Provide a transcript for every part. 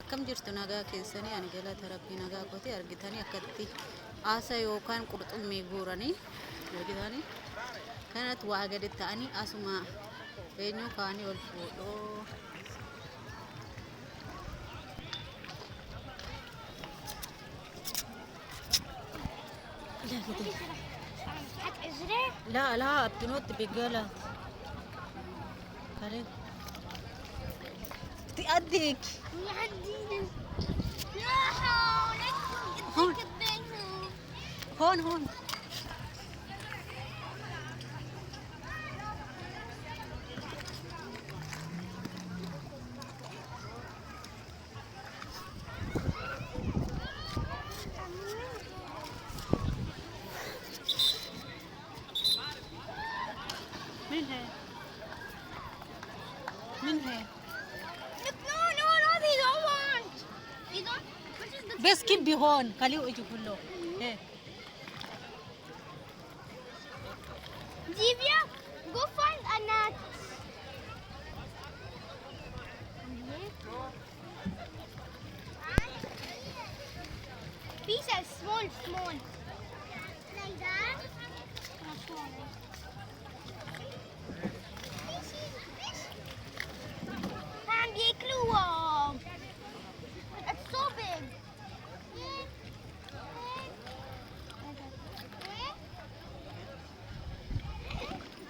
akkam jirtu nagaa keessanii ani galata rabbii nagaa kooti argitanii akkatti asa yookaan qurxummii guuranii argitanii kanat waa gadi ta'anii asuma eenyu kaanii ol fuudhoo لا لا بتنط بقالة كارين تأديك يعدينا لا حول هون. هون هون من هي من هي No, they don't want. They don't. Which is the بس كبي هون خليه يجي كله ايه Divya, go find a nut. Pieces, small. Like that? No, smaller. And the clue. It's so big.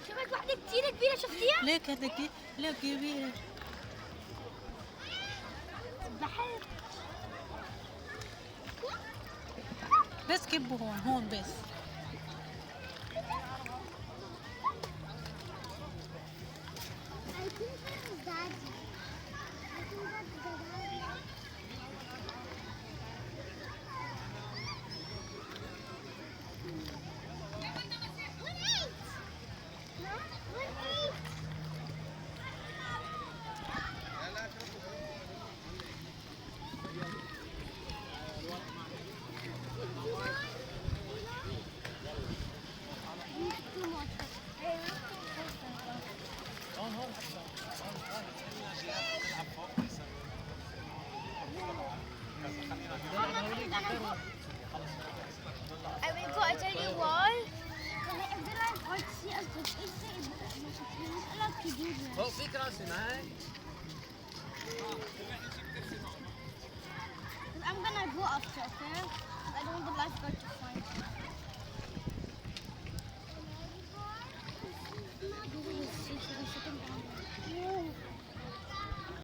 شفت واحدة كتير كبيرة شفتيها؟ ليك هذاك لا كبير بحر بس كبه هون هون بس I think that's Daddy. I think that's the Daddy. One eight. No, 1-8. Too much. I will go. I tell you why. Because if the line can't see us, we're not allowed to do this. فوق فيك راسي معي. I'm gonna go after, okay? I don't want the lifeguard to find me.